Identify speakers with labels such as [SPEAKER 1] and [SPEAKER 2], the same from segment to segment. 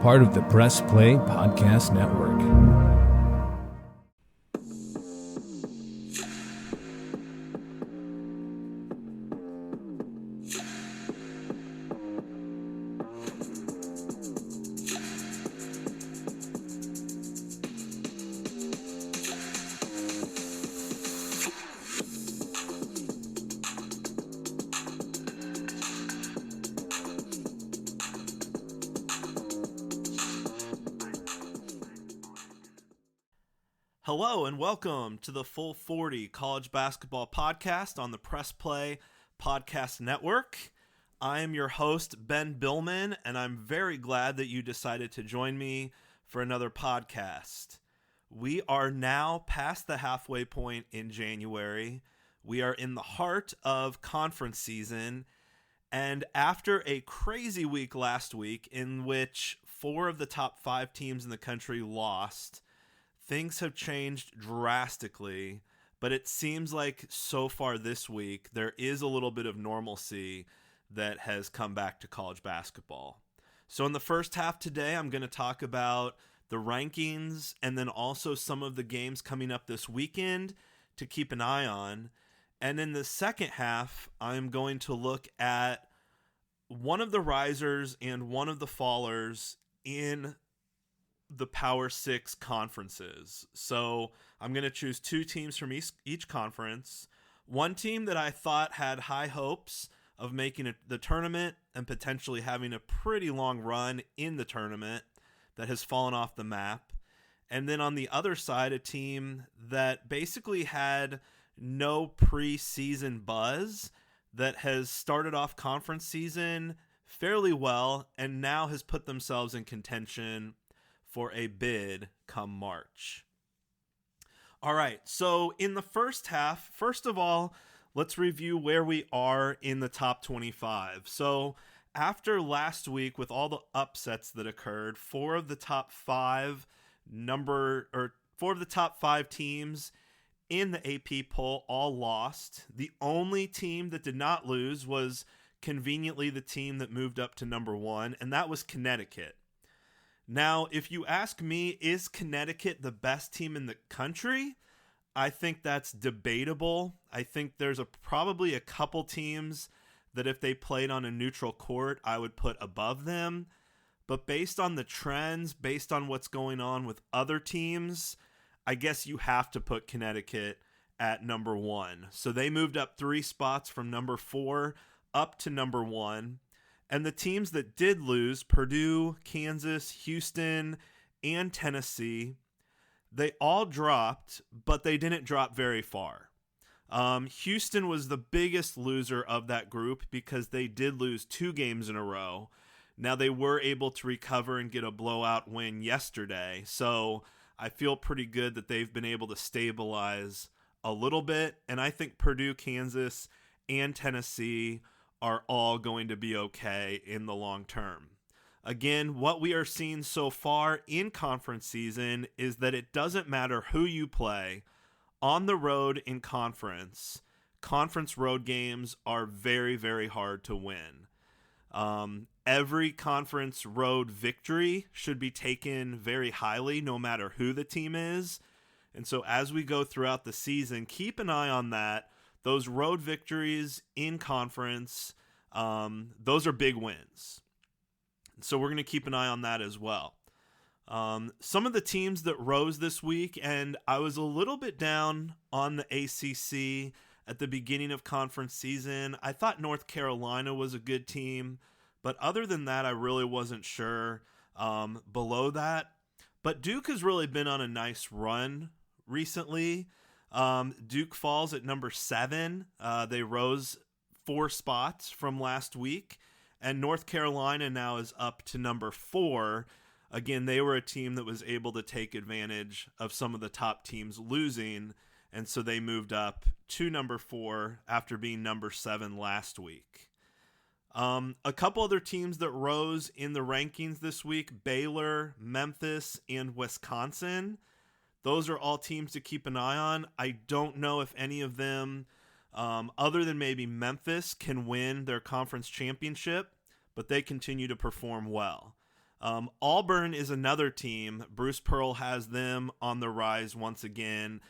[SPEAKER 1] part of the Press Play Podcast Network.
[SPEAKER 2] Hello and welcome to the Full 40 College Basketball Podcast on the Press Play Podcast Network. I am your host, Ben Billman, and I'm very glad that you decided to join me for another podcast. We are now past the halfway point in January. We are in the heart of conference season, and after a crazy week last week in which 4 of the top 5 teams in the country lost, things have changed drastically, but it seems like so far this week there is a little bit of normalcy that has come back to college basketball. So in the first half today, I'm going to talk about the rankings and then also some of the games coming up this weekend to keep an eye on. And in the second half, I'm going to look at one of the risers and one of the fallers in the Power 6 conferences. So I'm going to choose 2 teams from each conference. One team that I thought had high hopes of making the tournament and potentially having a pretty long run in the tournament that has fallen off the map. And then on the other side, a team that basically had no preseason buzz that has started off conference season fairly well and now has put themselves in contention for a bid come March. All right, so in the first half, first of all, let's review where we are in the top 25. So after last week with all the upsets that occurred, 4 of the top 5 teams in the AP poll all lost. The only team that did not lose was conveniently the team that moved up to number 1, and that was Connecticut. Now, if you ask me, is Connecticut the best team in the country? I think that's debatable. I think there's probably a couple teams that if they played on a neutral court, I would put above them. But based on the trends, based on what's going on with other teams, I guess you have to put Connecticut at number 1. So they moved up 3 spots from number 4 up to number 1. And the teams that did lose, Purdue, Kansas, Houston, and Tennessee, they all dropped, but they didn't drop very far. Houston was the biggest loser of that group because they did lose 2 games in a row. Now, they were able to recover and get a blowout win yesterday, so I feel pretty good that they've been able to stabilize a little bit, and I think Purdue, Kansas, and Tennessee are all going to be okay in the long term. Again, what we are seeing so far in conference season is that it doesn't matter who you play on the road in conference. Conference road games are very, very hard to win. Every conference road victory should be taken very highly, no matter who the team is. And so as we go throughout the season, keep an eye on that. Those road victories in conference, those are big wins. So we're going to keep an eye on that as well. Some of the teams that rose this week, and I was a little bit down on the ACC at the beginning of conference season. I thought North Carolina was a good team, but other than that, I really wasn't sure below that. But Duke has really been on a nice run recently. Duke falls at number 7. They rose 4 spots from last week, and North Carolina now is up to number 4. Again, they were a team that was able to take advantage of some of the top teams losing, and so they moved up to number 4 after being number 7 last week. A couple other teams that rose in the rankings this week, Baylor, Memphis, and Wisconsin. Those are all teams to keep an eye on. I don't know if any of them, other than maybe Memphis, can win their conference championship, but they continue to perform well. Auburn is another team. Bruce Pearl has them on the rise once again,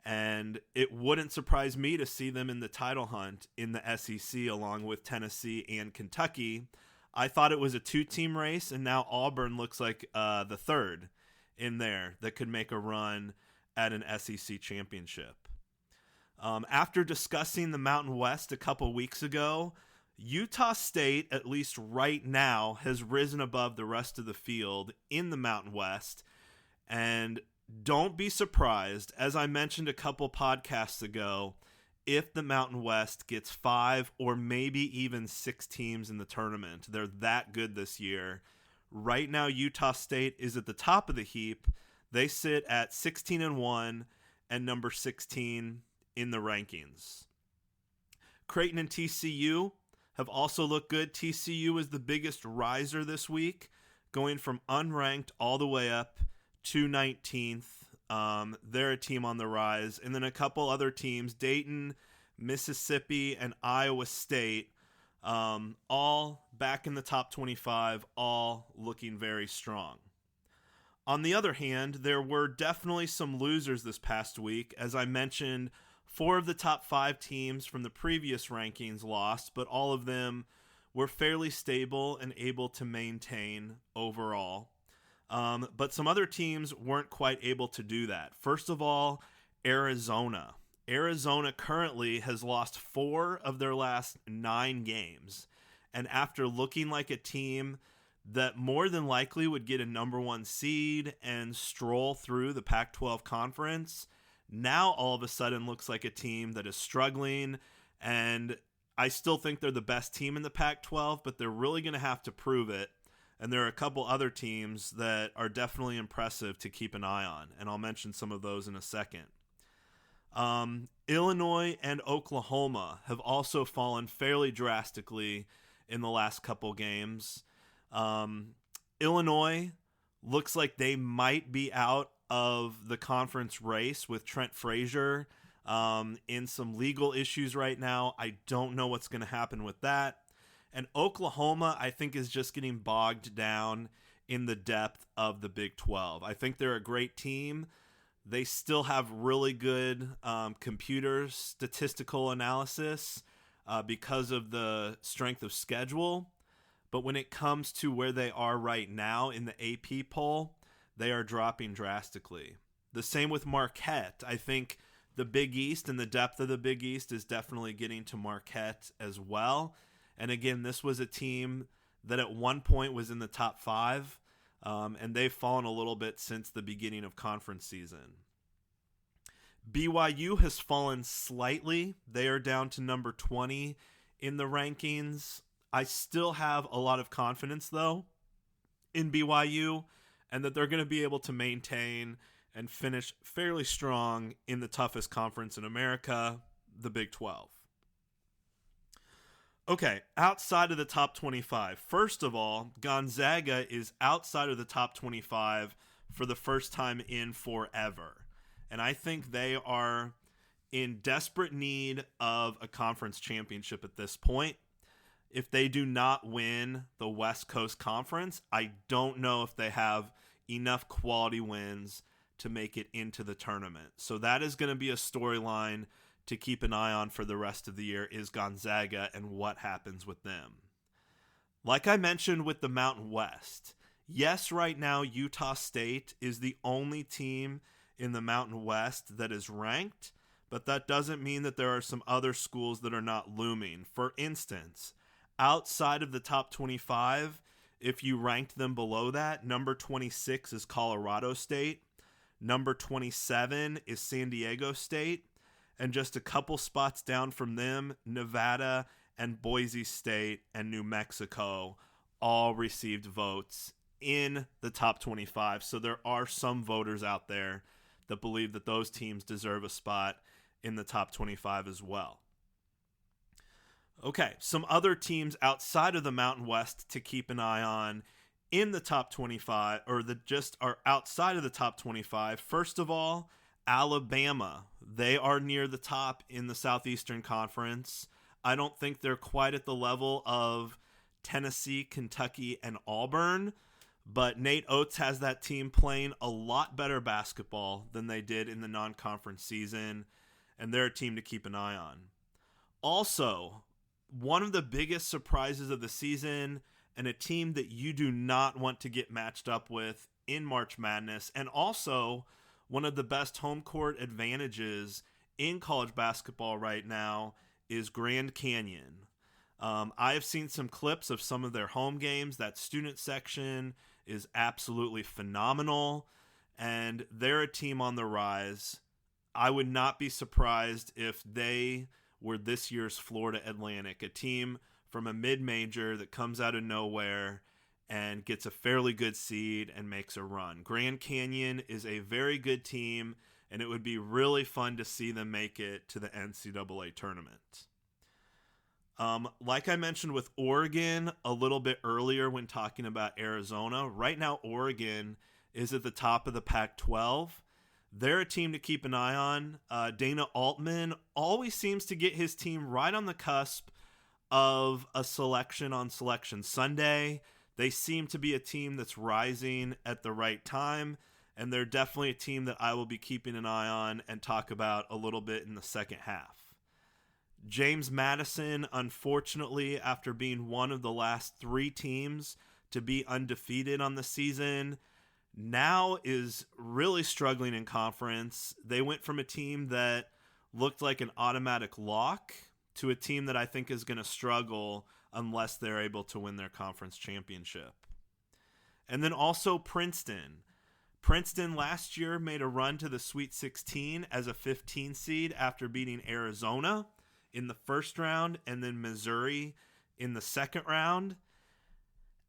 [SPEAKER 2] and it wouldn't surprise me to see them in the title hunt in the SEC along with Tennessee and Kentucky. I thought it was a two-team race, and now Auburn looks like the third in there that could make a run at an SEC championship. After discussing the Mountain West a couple weeks ago, Utah State, at least right now, has risen above the rest of the field in the Mountain West. And don't be surprised, as I mentioned a couple podcasts ago, if the Mountain West gets 5 or maybe even 6 teams in the tournament. They're that good this year. Right now, Utah State is at the top of the heap. They sit at 16-1 and number 16 in the rankings. Creighton and TCU have also looked good. TCU is the biggest riser this week, going from unranked all the way up to 19th. They're a team on the rise. And then a couple other teams, Dayton, Mississippi, and Iowa State, all back in the top 25, all looking very strong. On the other hand, there were definitely some losers this past week. As I mentioned, 4 of the top 5 teams from the previous rankings lost, but all of them were fairly stable and able to maintain overall. But some other teams weren't quite able to do that. First of all, Arizona. Arizona currently has lost 4 of their last 9 games. And after looking like a team that more than likely would get a number 1 seed and stroll through the Pac-12 conference, now all of a sudden looks like a team that is struggling. And I still think they're the best team in the Pac-12, but they're really going to have to prove it. And there are a couple other teams that are definitely impressive to keep an eye on, and I'll mention some of those in a second. Illinois and Oklahoma have also fallen fairly drastically in the last couple games. Illinois looks like they might be out of the conference race with Trent Frazier in some legal issues right now. I don't know what's going to happen with that. And Oklahoma, I think, is just getting bogged down in the depth of the Big 12. I think they're a great team. They still have really good computer statistical analysis because of the strength of schedule. But when it comes to where they are right now in the AP poll, they are dropping drastically. The same with Marquette. I think the Big East and the depth of the Big East is definitely getting to Marquette as well. And again, this was a team that at one point was in the top 5, and they've fallen a little bit since the beginning of conference season. BYU has fallen slightly. They are down to number 20 in the rankings. I still have a lot of confidence, though, in BYU, and that they're going to be able to maintain and finish fairly strong in the toughest conference in America, the Big 12. Okay, outside of the top 25. First of all, Gonzaga is outside of the top 25 for the first time in forever. And I think they are in desperate need of a conference championship at this point. If they do not win the West Coast Conference, I don't know if they have enough quality wins to make it into the tournament. So that is going to be a storyline to keep an eye on for the rest of the year, is Gonzaga and what happens with them. Like I mentioned with the Mountain West, yes, right now Utah State is the only team in the Mountain West that is ranked, but that doesn't mean that there are some other schools that are not looming. For instance, outside of the top 25, if you ranked them below that, number 26 is Colorado State, number 27 is San Diego State, and just a couple spots down from them, Nevada and Boise State and New Mexico all received votes in the top 25. So there are some voters out there that believe that those teams deserve a spot in the top 25 as well. Okay, some other teams outside of the Mountain West to keep an eye on in the top 25, or that just are outside of the top 25. First of all, Alabama. They are near the top in the Southeastern Conference. I don't think they're quite at the level of Tennessee, Kentucky, and Auburn, But Nate Oates has that team playing a lot better basketball than they did in the non-conference season, and they're a team to keep an eye on. Also, one of the biggest surprises of the season, and a team that you do not want to get matched up with in March Madness, and also one of the best home court advantages in college basketball right now, is Grand Canyon. I have seen some clips of some of their home games. That student section is absolutely phenomenal, and they're a team on the rise. I would not be surprised if they were this year's Florida Atlantic, a team from a mid-major that comes out of nowhere and gets a fairly good seed and makes a run. Grand Canyon is a very good team, and it would be really fun to see them make it to the NCAA tournament. Like I mentioned with Oregon a little bit earlier when talking about Arizona, right now Oregon is at the top of the Pac-12. They're a team to keep an eye on. Dana Altman always seems to get his team right on the cusp of a selection on Selection Sunday. They seem to be a team that's rising at the right time, and they're definitely a team that I will be keeping an eye on and talk about a little bit in the second half. James Madison, unfortunately, after being one of the last 3 teams to be undefeated on the season, now is really struggling in conference. They went from a team that looked like an automatic lock to a team that I think is going to struggle unless they're able to win their conference championship. And then also Princeton. Princeton last year made a run to the Sweet 16 as a 15 seed after beating Arizona in the first round and then Missouri in the second round.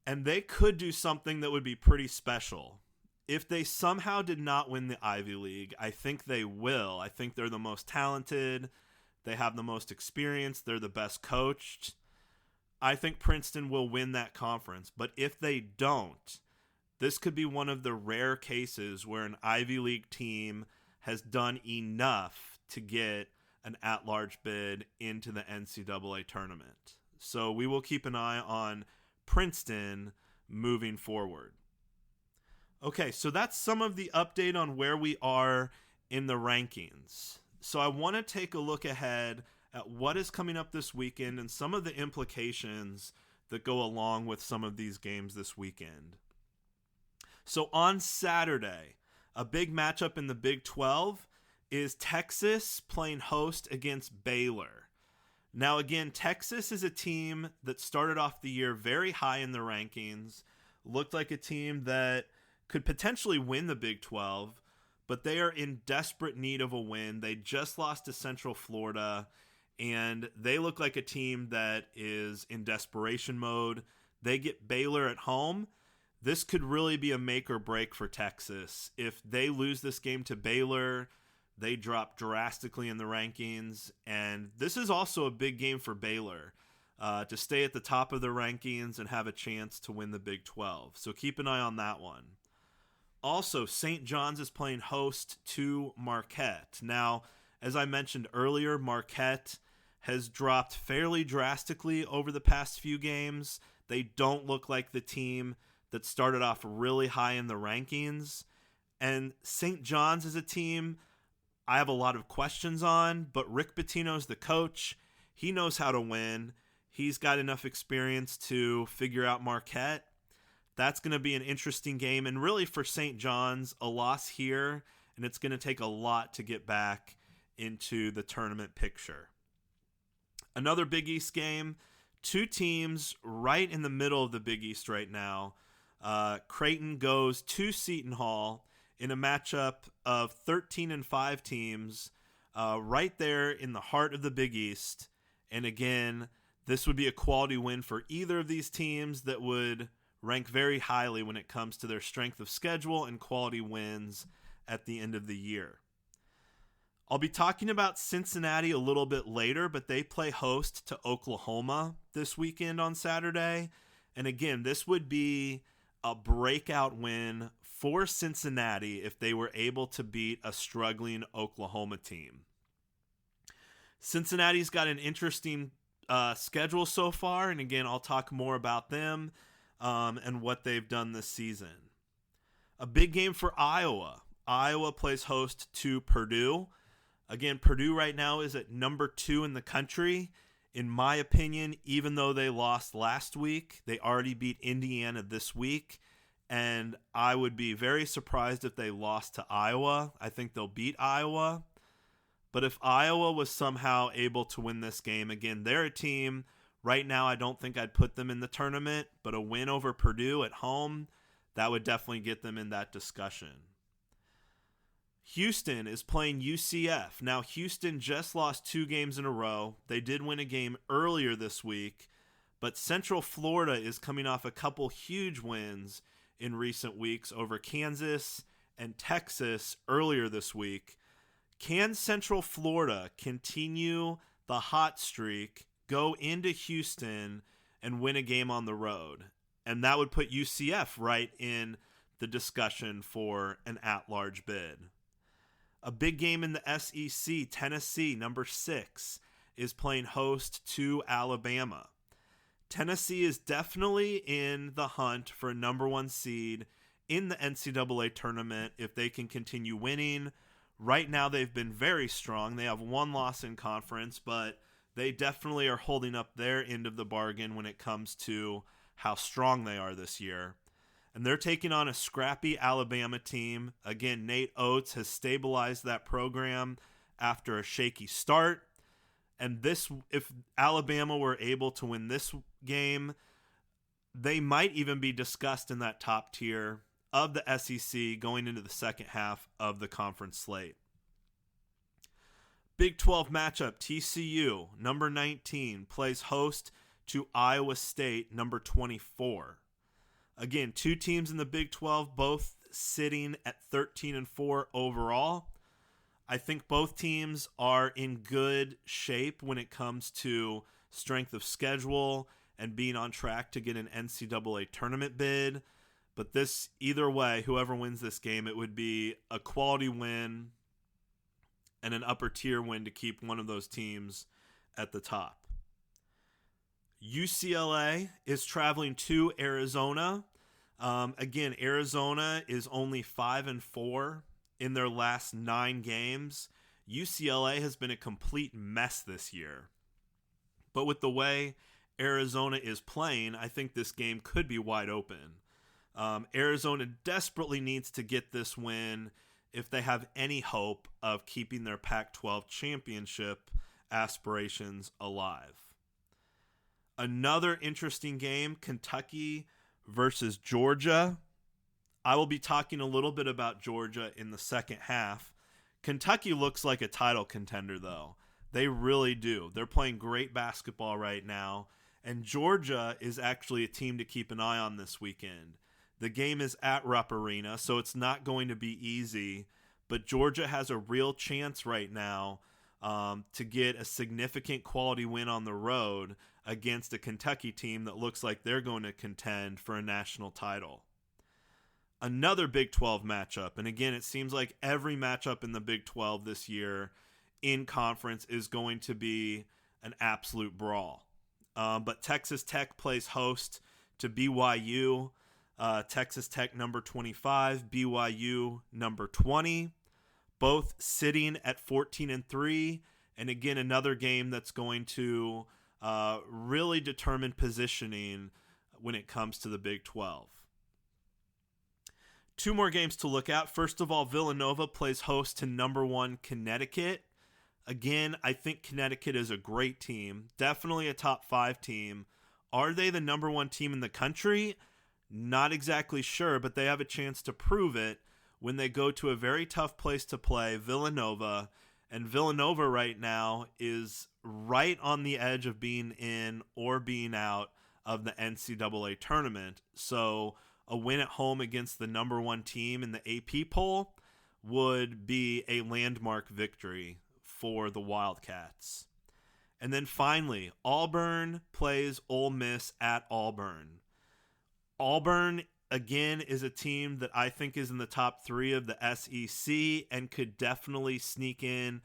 [SPEAKER 2] And they could do something that would be pretty special. If they somehow did not win the Ivy League, I think they will. I think they're the most talented. They have the most experience. They're the best coached. I think Princeton will win that conference. But if they don't, this could be one of the rare cases where an Ivy League team has done enough to get an at-large bid into the NCAA tournament. So we will keep an eye on Princeton moving forward. Okay, so that's some of the update on where we are in the rankings. So I want to take a look ahead at what is coming up this weekend and some of the implications that go along with some of these games this weekend. So on Saturday, a big matchup in the Big 12 is Texas playing host against Baylor. Now again, Texas is a team that started off the year very high in the rankings, looked like a team that could potentially win the Big 12, but they are in desperate need of a win. They just lost to Central Florida, and they look like a team that is in desperation mode. They get Baylor at home. This could really be a make or break for Texas. If they lose this game to Baylor, they drop drastically in the rankings, and this is also a big game for Baylor to stay at the top of the rankings and have a chance to win the Big 12. So keep an eye on that one. Also, St. John's is playing host to Marquette. Now, as I mentioned earlier, Marquette has dropped fairly drastically over the past few games. They don't look like the team that started off really high in the rankings. And St. John's is a team I have a lot of questions on, but Rick Pitino's the coach. He knows how to win. He's got enough experience to figure out Marquette. That's going to be an interesting game, and really for St. John's, a loss here, and it's going to take a lot to get back into the tournament picture. Another Big East game, 2 teams right in the middle of the Big East right now. Creighton goes to Seton Hall in a matchup of 13-5 teams right there in the heart of the Big East. And again, this would be a quality win for either of these teams that would rank very highly when it comes to their strength of schedule and quality wins at the end of the year. I'll be talking about Cincinnati a little bit later, but they play host to Oklahoma this weekend on Saturday. And again, this would be a breakout win for Cincinnati if they were able to beat a struggling Oklahoma team. Cincinnati's got an interesting schedule so far, and again, I'll talk more about them. and what they've done this season. A big game for Iowa. Iowa plays host to Purdue. Again, Purdue right now is at number 2 in the country. In my opinion, even though they lost last week, they already beat Indiana this week. And I would be very surprised if they lost to Iowa. I think they'll beat Iowa. But if Iowa was somehow able to win this game, again, they're a team. Right now, I don't think I'd put them in the tournament. But a win over Purdue at home, that would definitely get them in that discussion. Houston is playing UCF. Now, Houston just lost 2 games in a row. They did win a game earlier this week. But Central Florida is coming off a couple huge wins in recent weeks over Kansas and Texas earlier this week. Can Central Florida continue the hot streak, go into Houston, and win a game on the road? And that would put UCF right in the discussion for an at-large bid. A big game in the SEC, Tennessee, number 6, is playing host to Alabama. Tennessee is definitely in the hunt for a number 1 seed in the NCAA tournament if they can continue winning. Right now they've been very strong. They have 1 loss in conference, but they definitely are holding up their end of the bargain when it comes to how strong they are this year. And they're taking on a scrappy Alabama team. Again, Nate Oates has stabilized that program after a shaky start. And this, if Alabama were able to win this game, they might even be discussed in that top tier of the SEC going into the second half of the conference slate. Big 12 matchup, TCU, number 19, plays host to Iowa State, number 24. Again, 2 teams in the Big 12, both sitting at 13-4 overall. I think both teams are in good shape when it comes to strength of schedule and being on track to get an NCAA tournament bid. But this, either way, whoever wins this game, it would be a quality win and an upper tier win to keep one of those teams at the top. UCLA is traveling to Arizona. Again, Arizona is only 5-4 in their last 9 games. UCLA has been a complete mess this year. But with the way Arizona is playing, I think this game could be wide open. Arizona desperately needs to get this win if they have any hope of keeping their Pac-12 championship aspirations alive. Another interesting game, Kentucky versus Georgia. I will be talking a little bit about Georgia in the second half. Kentucky looks like a title contender, though. They really do. They're playing great basketball right now, and Georgia is actually a team to keep an eye on this weekend. The game is at Rupp Arena, so it's not going to be easy, but Georgia has a real chance right now to get a significant quality win on the road against a Kentucky team that looks like they're going to contend for a national title. Another Big 12 matchup, and again, it seems like every matchup in the Big 12 this year in conference is going to be an absolute brawl. But Texas Tech plays host to BYU. Texas Tech number 25, BYU number 20. Both sitting at 14-3. And again, another game that's going to really determine positioning when it comes to the Big 12. 2 more games to look at. First of all, Villanova plays host to number 1 Connecticut. Again, I think Connecticut is a great team. Definitely a top 5 team. Are they the number 1 team in the country? Not exactly sure, but they have a chance to prove it when they go to a very tough place to play, Villanova. And Villanova right now is right on the edge of being in or being out of the NCAA tournament. So a win at home against the number 1 team in the AP poll would be a landmark victory for the Wildcats. And then finally, Auburn plays Ole Miss at Auburn. Auburn, again, is a team that I think is in the top 3 of the SEC and could definitely sneak in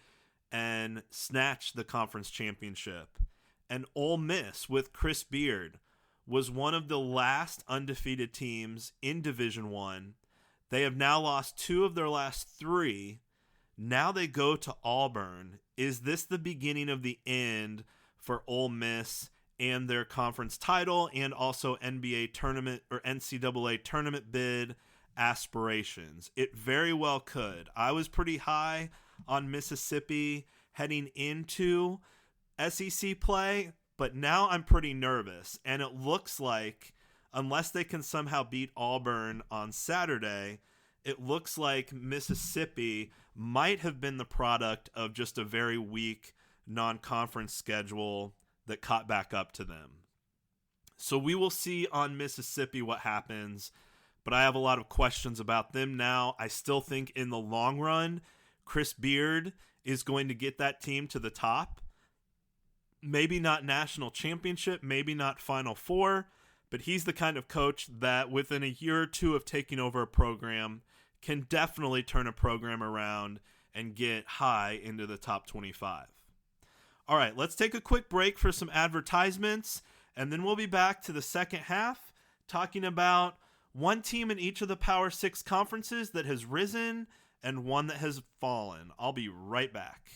[SPEAKER 2] and snatch the conference championship. And Ole Miss with Chris Beard, was one of the last undefeated teams in Division I. They have now lost 2 of their last 3. Now they go to Auburn. Is this the beginning of the end for Ole Miss and their conference title and also NBA tournament or NCAA tournament bid aspirations? It very well could. I was pretty high on Mississippi heading into SEC play, but now I'm pretty nervous. And it looks like, unless they can somehow beat Auburn on Saturday, it looks like Mississippi might have been the product of just a very weak non-conference schedule that caught back up to them. So we will see on Mississippi what happens, but I have a lot of questions about them now. I still think in the long run, Chris Beard is going to get that team to the top. Maybe not national championship, maybe not Final Four, but he's the kind of coach that within a year or two of taking over a program can definitely turn a program around and get high into the top 25. All right, let's take a quick break for some advertisements, and then we'll be back to the second half talking about one team in each of the Power 6 conferences that has risen and one that has fallen. I'll be right back.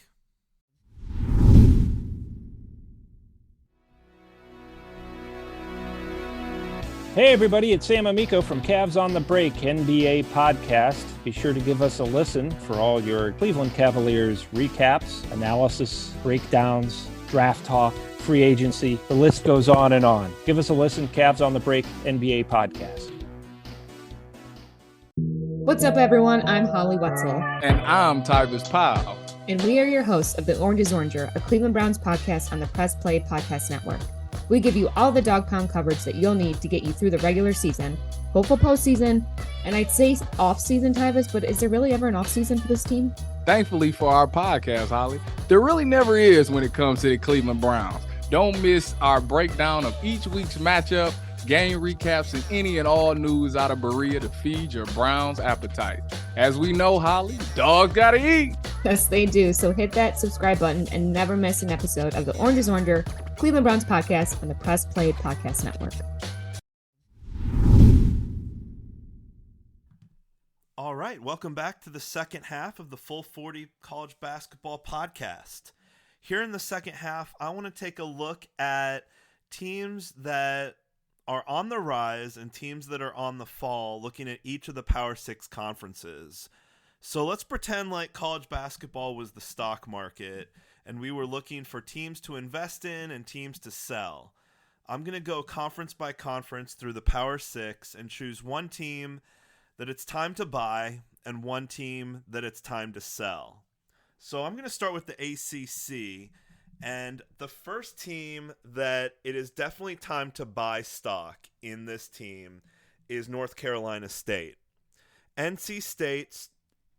[SPEAKER 3] Hey everybody, it's Sam Amico from Cavs on the Break NBA podcast. Be sure to give us a listen for all your Cleveland Cavaliers recaps, analysis, breakdowns, draft talk, free agency. The list goes on and on. Give us a listen, Cavs on the Break NBA podcast.
[SPEAKER 4] What's up, everyone? I'm Holly Wetzel.
[SPEAKER 5] And I'm Tybus Powell.
[SPEAKER 4] And we are your hosts of The Orange is Oranger, a Cleveland Browns podcast on the Press Play Podcast Network. We give you all the dog pound coverage that you'll need to get you through the regular season, hopeful postseason, and I'd say off-season, Tybus, but is there really ever an off-season for this team?
[SPEAKER 5] Thankfully for our podcast, Holly, there really never is when it comes to the Cleveland Browns. Don't miss our breakdown of each week's matchup, game recaps, and any and all news out of Berea to feed your Browns appetite. As we know, Holly, dogs gotta eat.
[SPEAKER 4] Yes, they do. So hit that subscribe button and never miss an episode of the Orange is Oranger, Cleveland Browns podcast on the Press Play Podcast Network.
[SPEAKER 2] All right, welcome back to the second half of the Full 40 College Basketball Podcast. Here in the second half, I want to take a look at teams that are on the rise and teams that are on the fall, looking at each of the Power 6 conferences. So let's pretend like college basketball was the stock market and we were looking for teams to invest in and teams to sell. I'm going to go conference by conference through the Power 6 and choose one team that it's time to buy and one team that it's time to sell. So I'm going to start with the ACC, and the first team that it is definitely time to buy stock in this team is North Carolina State. NC State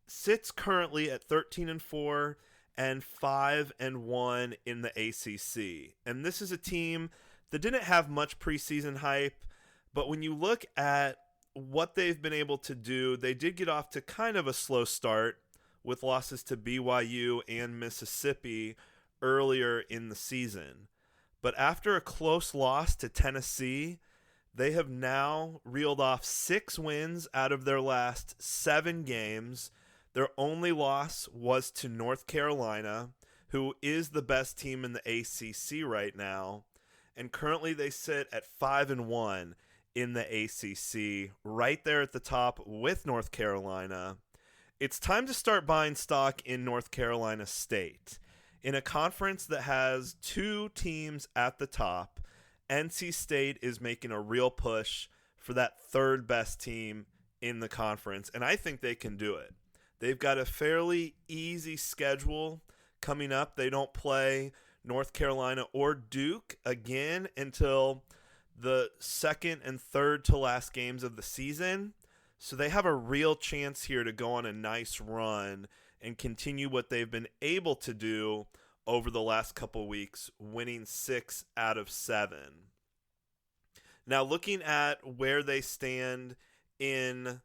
[SPEAKER 2] sits currently at 13-4 and 5-1 in the ACC. And this is a team that didn't have much preseason hype, but when you look at what they've been able to do, they did get off to kind of a slow start with losses to BYU and Mississippi earlier in the season. But after a close loss to Tennessee, they have now reeled off 6 wins out of their last 7 games. Their only loss was to North Carolina, who is the best team in the ACC right now. And currently they sit at 5-1 in the ACC, right there at the top with North Carolina. It's time to start buying stock in North Carolina State. In a conference that has 2 teams at the top, NC State is making a real push for that third best team in the conference, and I think they can do it. They've got a fairly easy schedule coming up. They don't play North Carolina or Duke again until the second and third to last games of the season. So they have a real chance here to go on a nice run and continue what they've been able to do over the last couple weeks, winning 6 out of 7. Now, looking at where they stand in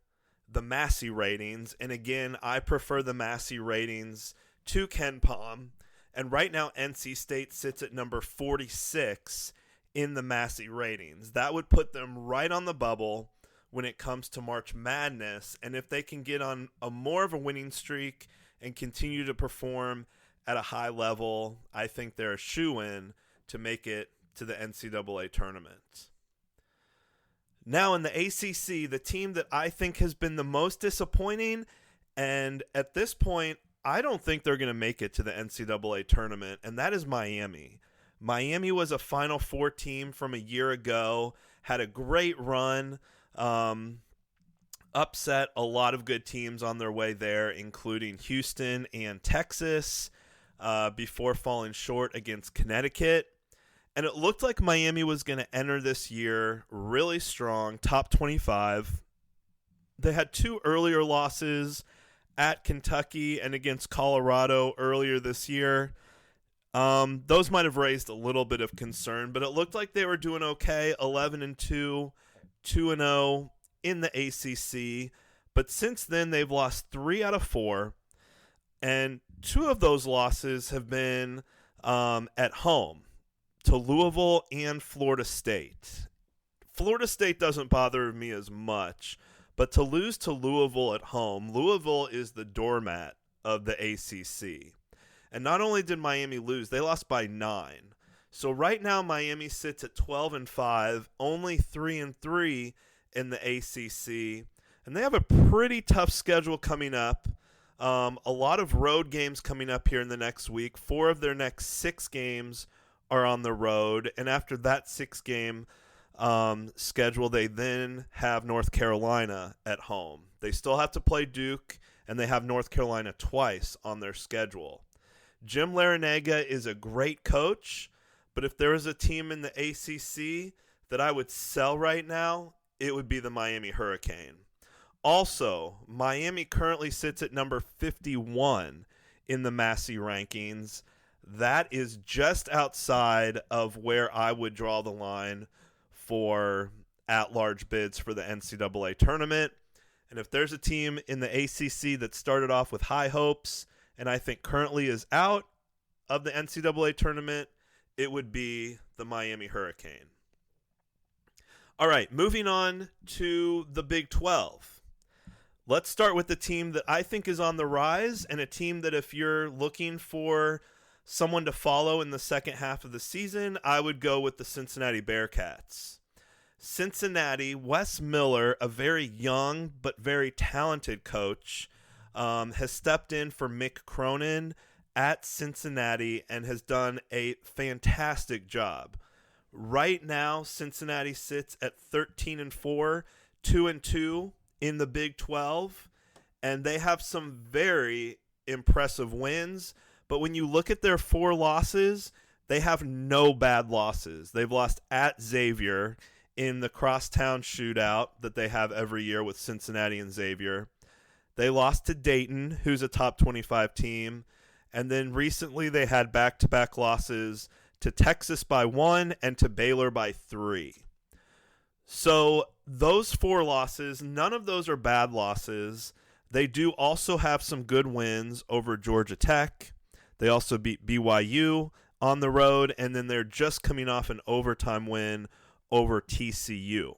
[SPEAKER 2] the Massey ratings, and again, I prefer the Massey ratings to KenPom, and right now NC State sits at number 46 in the Massey ratings. That would put them right on the bubble when it comes to March Madness. And if they can get on a more of a winning streak and continue to perform at a high level, I think they're a shoo-in to make it to the NCAA tournament. Now in the ACC, the team that I think has been the most disappointing, and at this point, I don't think they're going to make it to the NCAA tournament, and that is Miami. Miami was a Final Four team from a year ago, had a great run, upset a lot of good teams on their way there, including Houston and Texas, before falling short against Connecticut. And it looked like Miami was going to enter this year really strong, top 25. They had 2 earlier losses at Kentucky and against Colorado earlier this year. Those might have raised a little bit of concern, but it looked like they were doing okay, 11-2, 2-0 in the ACC. But since then, they've lost 3 out of 4, and 2 of those losses have been at home to Louisville and Florida State. Florida State doesn't bother me as much, but to lose to Louisville at home, Louisville is the doormat of the ACC. And not only did Miami lose, they lost by 9. So right now Miami sits at 12-5, only 3-3 in the ACC, and they have a pretty tough schedule coming up. A lot of road games coming up here in the next week. 4 of their next 6 games are on the road, and after that 6-game schedule, they then have North Carolina at home. They still have to play Duke, and they have North Carolina twice on their schedule. Jim Larinaga is a great coach, but if there was a team in the ACC that I would sell right now, it would be the Miami Hurricane. Also, Miami currently sits at number 51 in the Massey rankings. That is just outside of where I would draw the line for at-large bids for the NCAA tournament. And if there's a team in the ACC that started off with high hopes and I think currently is out of the NCAA tournament, it would be the Miami Hurricane. All right, moving on to the Big 12. Let's start with the team that I think is on the rise, and a team that if you're looking for someone to follow in the second half of the season, I would go with the Cincinnati Bearcats. Cincinnati, Wes Miller, a very young but very talented coach, has stepped in for Mick Cronin at Cincinnati and has done a fantastic job. Right now, Cincinnati sits at 13-4, 2-2 in the Big 12, and they have some very impressive wins. But when you look at their 4 losses, they have no bad losses. They've lost at Xavier in the crosstown shootout that they have every year with Cincinnati and Xavier. They lost to Dayton, who's a top 25 team. And then recently they had back-to-back losses to Texas by 1 and to Baylor by 3. So those 4 losses, none of those are bad losses. They do also have some good wins over Georgia Tech. They also beat BYU on the road, and then they're just coming off an overtime win over TCU.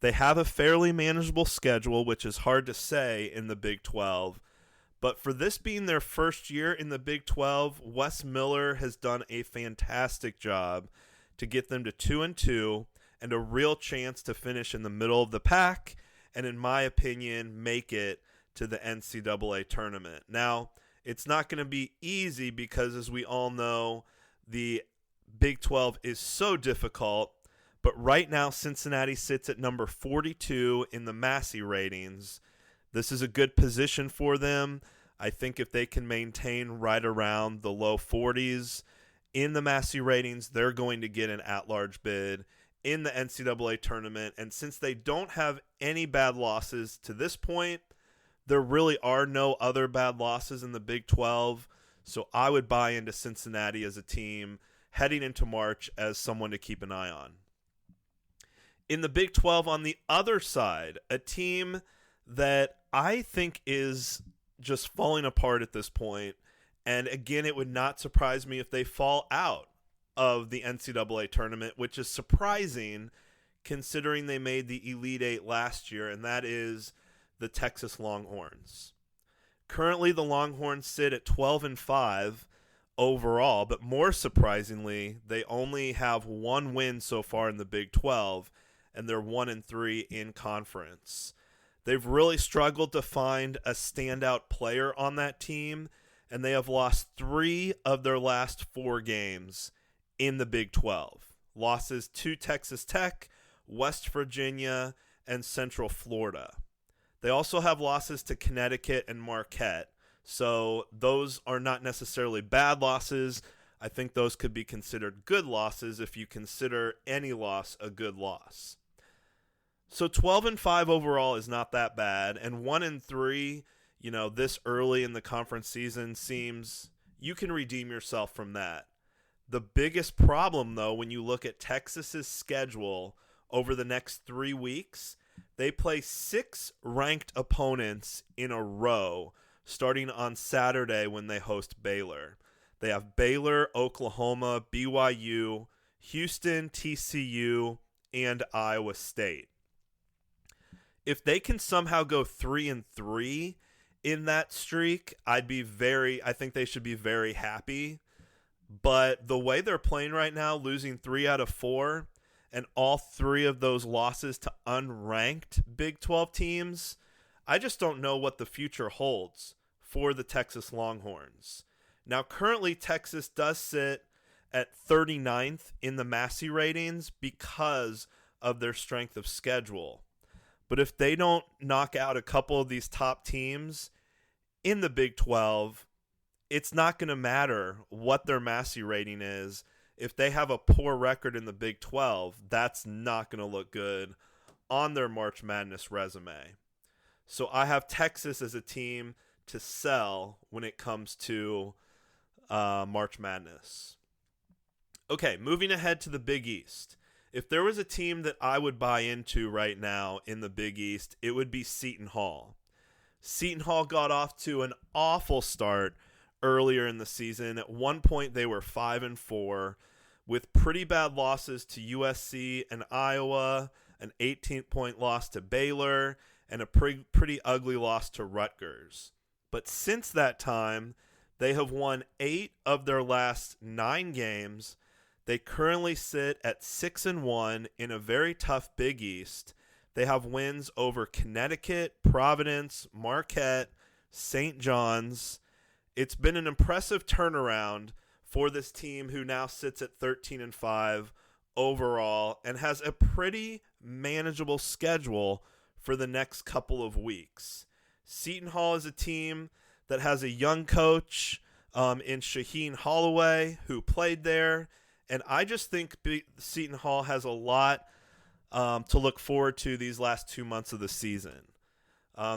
[SPEAKER 2] They have a fairly manageable schedule, which is hard to say in the Big 12. But for this being their first year in the Big 12, Wes Miller has done a fantastic job to get them to 2-2 and a real chance to finish in the middle of the pack and, in my opinion, make it to the NCAA tournament. Now, it's not going to be easy because, as we all know, the Big 12 is so difficult. But right now, Cincinnati sits at number 42 in the Massey ratings. This is a good position for them. I think if they can maintain right around the low 40s in the Massey ratings, they're going to get an at-large bid in the NCAA tournament. And since they don't have any bad losses to this point, there really are no other bad losses in the Big 12, so I would buy into Cincinnati as a team heading into March as someone to keep an eye on. In the Big 12 on the other side, a team that I think is just falling apart at this point, and again, it would not surprise me if they fall out of the NCAA tournament, which is surprising considering they made the Elite Eight last year, and that is the Texas Longhorns. Currently, the Longhorns sit at 12-5 overall, but more surprisingly, they only have one win so far in the Big 12, and they're 1-3 in conference. They've really struggled to find a standout player on that team, and they have lost 3 of their last 4 games in the Big 12. Losses to Texas Tech, West Virginia, and Central Florida. They also have losses to Connecticut and Marquette, so those are not necessarily bad losses. I think those could be considered good losses if you consider any loss a good loss. So 12-5 overall is not that bad, and 1-3, this early in the conference season seems you can redeem yourself from that. The biggest problem, though, when you look at Texas's schedule over the next 3 weeks, they play 6 ranked opponents in a row, starting on Saturday when they host Baylor. They have Baylor, Oklahoma, BYU, Houston, TCU, and Iowa State. If they can somehow go 3-3 in that streak, I think they should be very happy. But the way they're playing right now, losing 3 out of 4, and all 3 of those losses to unranked Big 12 teams, I just don't know what the future holds for the Texas Longhorns. Now, currently, Texas does sit at 39th in the Massey ratings because of their strength of schedule. But if they don't knock out a couple of these top teams in the Big 12, it's not going to matter what their Massey rating is. If they have a poor record in the Big 12, that's not going to look good on their March Madness resume. So I have Texas as a team to sell when it comes to March Madness. Okay, moving ahead to the Big East. If there was a team that I would buy into right now in the Big East, it would be Seton Hall. Seton Hall got off to an awful start earlier in the season. At one point, they were 5-4 with pretty bad losses to USC and Iowa, an 18-point loss to Baylor, and a pretty ugly loss to Rutgers. But since that time, they have won 8 of their last 9 games. They currently sit at 6-1 in a very tough Big East. They have wins over Connecticut, Providence, Marquette, St. John's. It's been an impressive turnaround for this team who now sits at 13-5 overall and has a pretty manageable schedule for the next couple of weeks. Seton Hall is a team that has a young coach in Shaheen Holloway who played there. And I just think Seton Hall has a lot to look forward to these last 2 months of the season.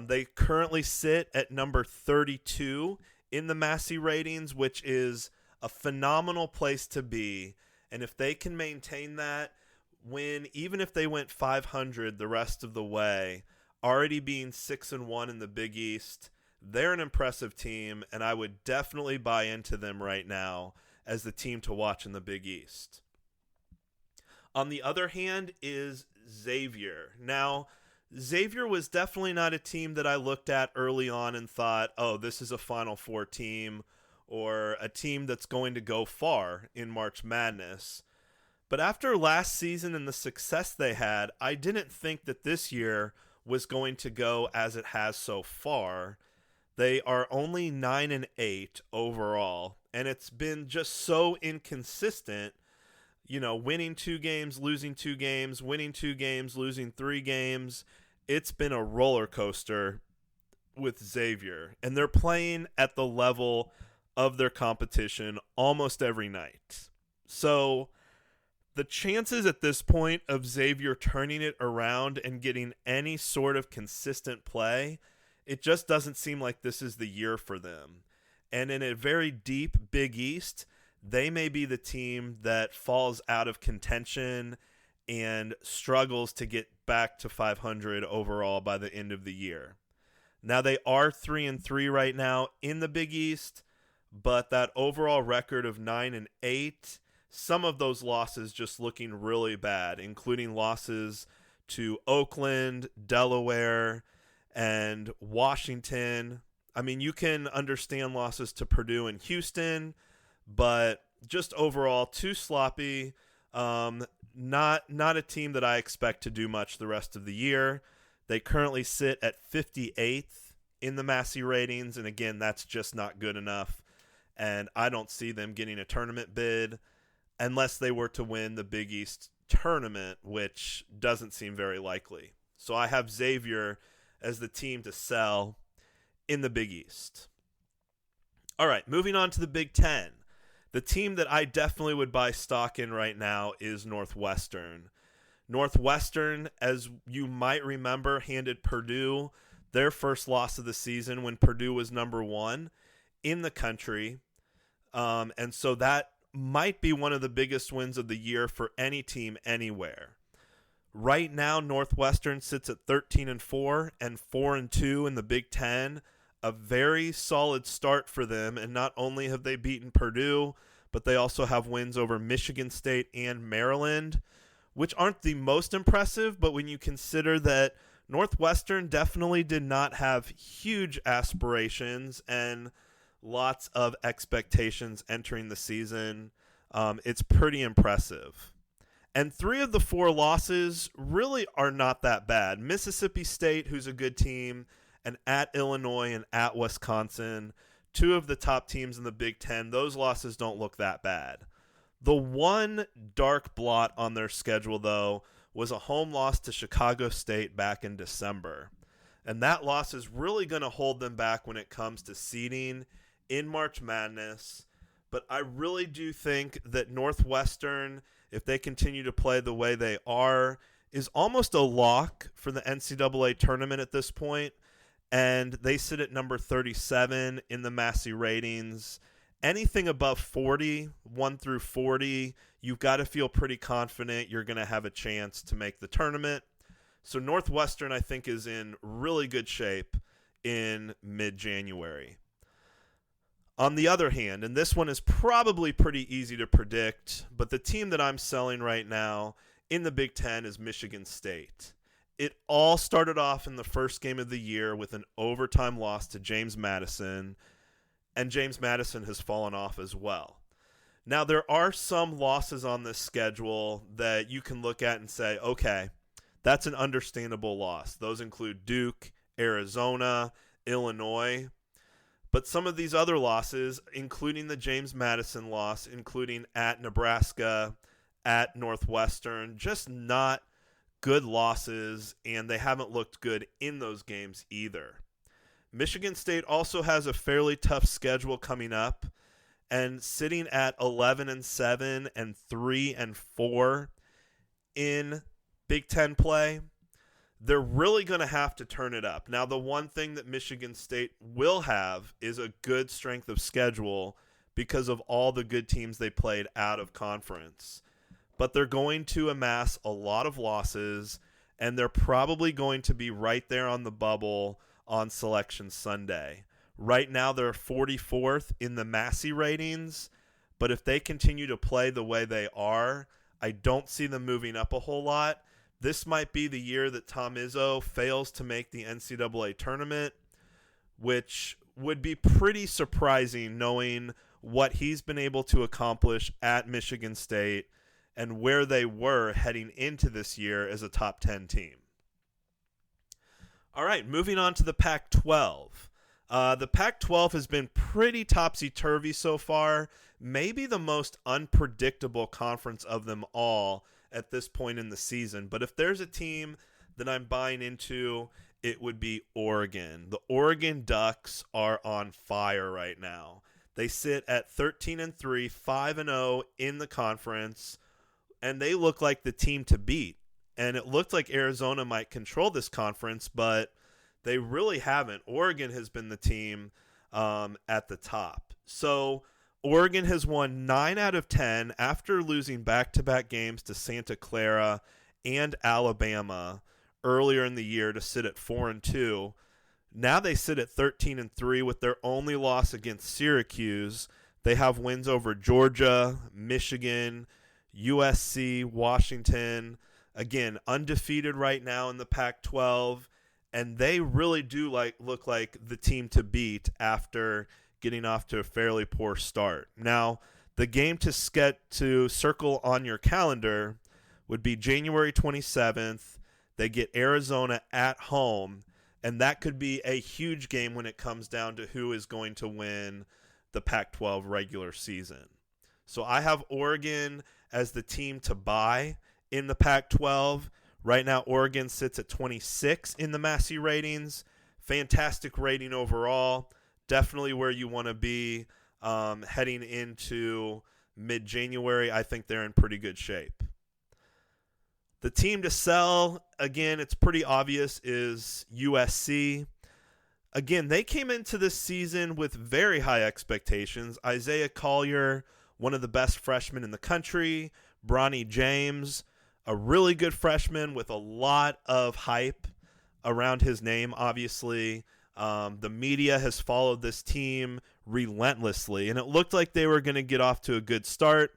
[SPEAKER 2] They currently sit at number 32 in the Massey ratings, which is a phenomenal place to be. And if they can maintain that, even if they went 500 the rest of the way, already being 6-1 in the Big East, they're an impressive team, and I would definitely buy into them right now as the team to watch in the Big East. On the other hand is Xavier. Now, Xavier was definitely not a team that I looked at early on and thought, oh, this is a Final Four team or a team that's going to go far in March Madness. But after last season and the success they had, I didn't think that this year was going to go as it has so far. They are only 9-8 overall, and it's been just so inconsistent, winning 2 games, losing 2 games, winning 2 games, losing 3 games. It's been a roller coaster with Xavier, and they're playing at the level of their competition almost every night. So the chances at this point of Xavier turning it around and getting any sort of consistent play, it just doesn't seem like this is the year for them. And in a very deep Big East, they may be the team that falls out of contention and struggles to get back to 500 overall by the end of the year. Now, they are 3-3 right now in the Big East, but that overall record of 9-8 some of those losses just looking really bad, including losses to Oakland, Delaware, and Washington. I mean, you can understand losses to Purdue and Houston, but just overall too sloppy. Not a team that I expect to do much the rest of the year. They currently sit at 58th in the Massey ratings, and again, that's just not good enough. And I don't see them getting a tournament bid unless they were to win the Big East tournament, which doesn't seem very likely. So I have Xavier as the team to sell in the Big East. All right, moving on to the Big Ten. The team that I definitely would buy stock in right now is Northwestern. Northwestern, as you might remember, handed Purdue their first loss of the season when Purdue was number 1 in the country. And so that might be one of the biggest wins of the year for any team anywhere. Right now, Northwestern sits at 13-4 and 4-2 in the Big Ten. A very solid start for them, and not only have they beaten Purdue, but they also have wins over Michigan State and Maryland, which aren't the most impressive, but when you consider that Northwestern definitely did not have huge aspirations and lots of expectations entering the season, it's pretty impressive. And 3 of the 4 losses really are not that bad. Mississippi State, who's a good team, and at Illinois and at Wisconsin, 2 of the top teams in the Big Ten, those losses don't look that bad. The one dark blot on their schedule, though, was a home loss to Chicago State back in December. And that loss is really going to hold them back when it comes to seeding in March Madness. But I really do think that Northwestern, if they continue to play the way they are, is almost a lock for the NCAA tournament at this point. And they sit at number 37 in the Massey ratings. Anything above 40, 1 through 40, you've got to feel pretty confident you're going to have a chance to make the tournament. So Northwestern, I think, is in really good shape in mid-January. On the other hand, and this one is probably pretty easy to predict, but the team that I'm selling right now in the Big Ten is Michigan State. It all started off in the first game of the year with an overtime loss to James Madison, and James Madison has fallen off as well. Now, there are some losses on this schedule that you can look at and say, okay, that's an understandable loss. Those include Duke, Arizona, Illinois. But some of these other losses, including the James Madison loss, including at Nebraska, at Northwestern, just not good losses, and they haven't looked good in those games either. Michigan State also has a fairly tough schedule coming up, and sitting at 11-7 and 3-4 in Big Ten play, they're really going to have to turn it up. Now, the one thing that Michigan State will have is a good strength of schedule because of all the good teams they played out of conference. But they're going to amass a lot of losses, and they're probably going to be right there on the bubble on Selection Sunday. Right now, they're 44th in the Massey ratings, but if they continue to play the way they are, I don't see them moving up a whole lot. This might be the year that Tom Izzo fails to make the NCAA tournament, which would be pretty surprising knowing what he's been able to accomplish at Michigan State and where they were heading into this year as a top 10 team. All right, moving on to the Pac-12. The Pac-12 has been pretty topsy-turvy so far, maybe the most unpredictable conference of them all at this point in the season. But if there's a team that I'm buying into, it would be Oregon. The Oregon Ducks are on fire right now. They sit at 13-3, 5-0 in the conference, and they look like the team to beat. And it looked like Arizona might control this conference, but they really haven't. Oregon has been the team at the top. So Oregon has won 9 out of 10 after losing back-to-back games to Santa Clara and Alabama earlier in the year to sit at 4-2. Now they sit at 13-3 with their only loss against Syracuse They have wins over Georgia, Michigan, USC, Washington. Again, undefeated right now in the Pac-12, and they really do look like the team to beat after getting off to a fairly poor start. Now, the game to circle on your calendar would be January 27th. They get Arizona at home, and that could be a huge game when it comes down to who is going to win the Pac-12 regular season. So I have Oregon as the team to buy in the Pac-12. Right now, Oregon sits at 26 in the Massey ratings. Fantastic rating overall. Definitely where you want to be heading into mid-January. I think they're in pretty good shape. The team to sell, again, it's pretty obvious, is USC. Again, they came into this season with very high expectations. Isaiah Collier, one of the best freshmen in the country. Bronny James, a really good freshman with a lot of hype around his name, obviously. The media has followed this team relentlessly, and it looked like they were going to get off to a good start.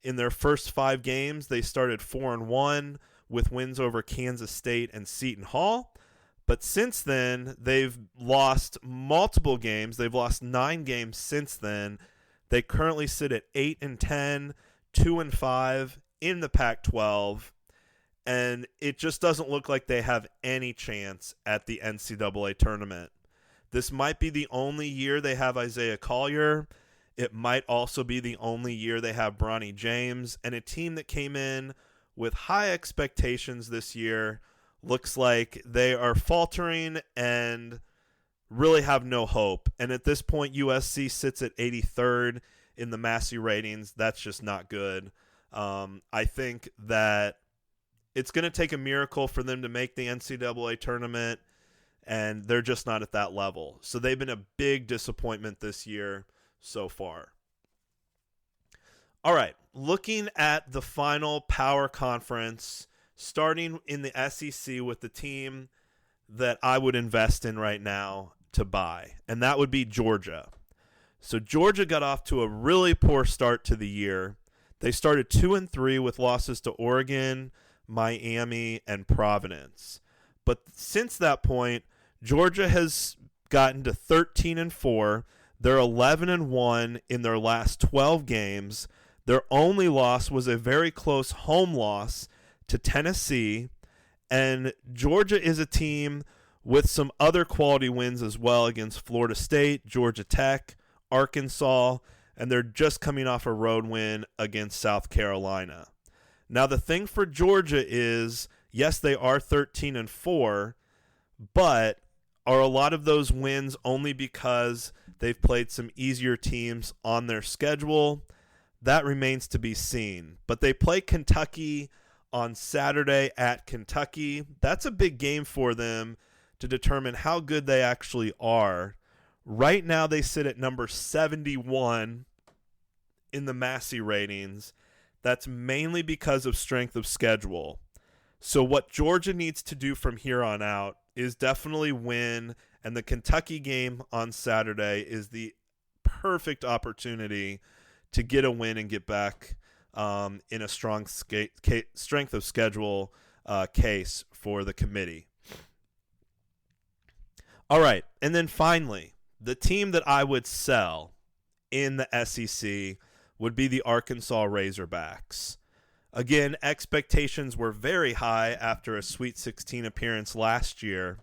[SPEAKER 2] In their first 5 games, they started 4-1 with wins over Kansas State and Seton Hall. But since then, they've lost multiple games. They've lost 9 games since then. They currently sit at 8-10, 2-5 in the Pac-12. And it just doesn't look like they have any chance at the NCAA tournament. This might be the only year they have Isaiah Collier. It might also be the only year they have Bronny James. And a team that came in with high expectations this year looks like they are faltering and really have no hope. And at this point, USC sits at 83rd in the Massey ratings. That's just not good. I think that it's going to take a miracle for them to make the NCAA tournament, and they're just not at that level. So they've been a big disappointment this year so far. All right, looking at the final power conference, starting in the SEC with the team that I would invest in right now to buy, and that would be Georgia. So Georgia got off to a really poor start to the year. They started 2-3 with losses to Oregon, Miami, and Providence. But since that point, Georgia has gotten to 13-4. They're 11-1 in their last 12 games. Their only loss was a very close home loss to Tennessee. And Georgia is a team with some other quality wins as well against Florida State, Georgia Tech, Arkansas, and they're just coming off a road win against South Carolina. Now, the thing for Georgia is, yes, they are 13-4, but are a lot of those wins only because they've played some easier teams on their schedule? That remains to be seen. But they play Kentucky on Saturday at Kentucky. That's a big game for them to determine how good they actually are. Right now, they sit at number 71 in the Massey ratings. That's mainly because of strength of schedule. So what Georgia needs to do from here on out is definitely win, and the Kentucky game on Saturday is the perfect opportunity to get a win and get back in a strong strength of schedule case for the committee. All right, and then finally, the team that I would sell in the SEC would be the Arkansas Razorbacks. Again, expectations were very high after a Sweet 16 appearance last year,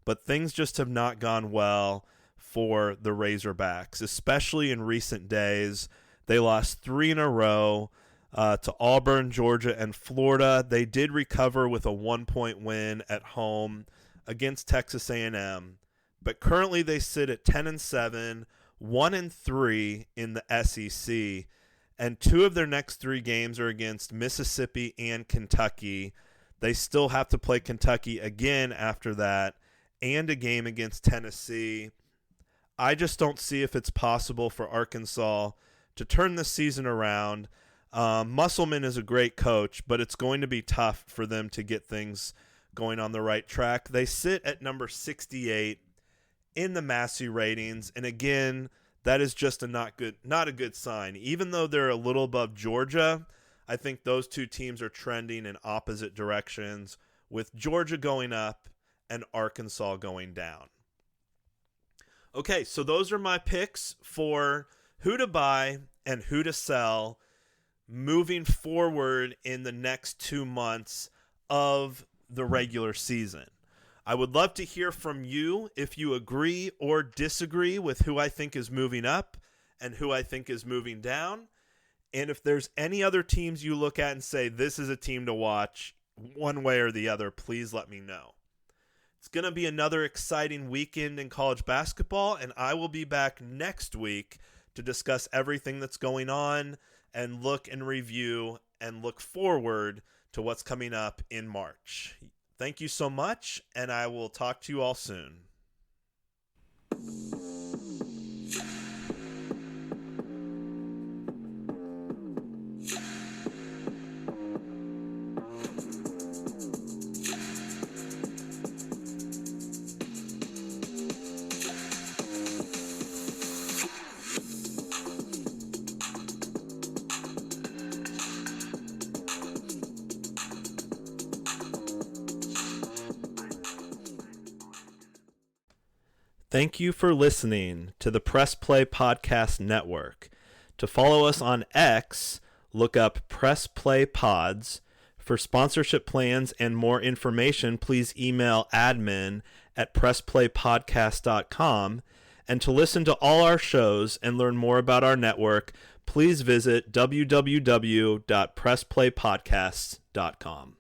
[SPEAKER 2] but things just have not gone well for the Razorbacks, especially in recent days. They lost 3 in a row to Auburn, Georgia, and Florida. They did recover with a 1-point win at home against Texas A&M, but currently they sit at 10-7, 1-3 in the SEC, and 2 of their next 3 games are against Mississippi and Kentucky. They still have to play Kentucky again after that, and a game against Tennessee. I just don't see if it's possible for Arkansas to turn this season around. Musselman is a great coach, but it's going to be tough for them to get things going on the right track. They sit at number 68 in the Massey ratings, and again, that is just not a good sign. Even though they're a little above Georgia, I think those two teams are trending in opposite directions, with Georgia going up and Arkansas going down. Okay, so those are my picks for who to buy and who to sell moving forward in the next 2 months of the regular season. I would love to hear from you if you agree or disagree with who I think is moving up and who I think is moving down. And if there's any other teams you look at and say, this is a team to watch one way or the other, please let me know. It's going to be another exciting weekend in college basketball, and I will be back next week to discuss everything that's going on and look and review and look forward to what's coming up in March. Thank you so much, and I will talk to you all soon. Thank you for listening to the Press Play Podcast Network. To follow us on X, look up Press Play Pods. For sponsorship plans and more information, please email admin@pressplaypodcast.com. And to listen to all our shows and learn more about our network, please visit www.pressplaypodcasts.com.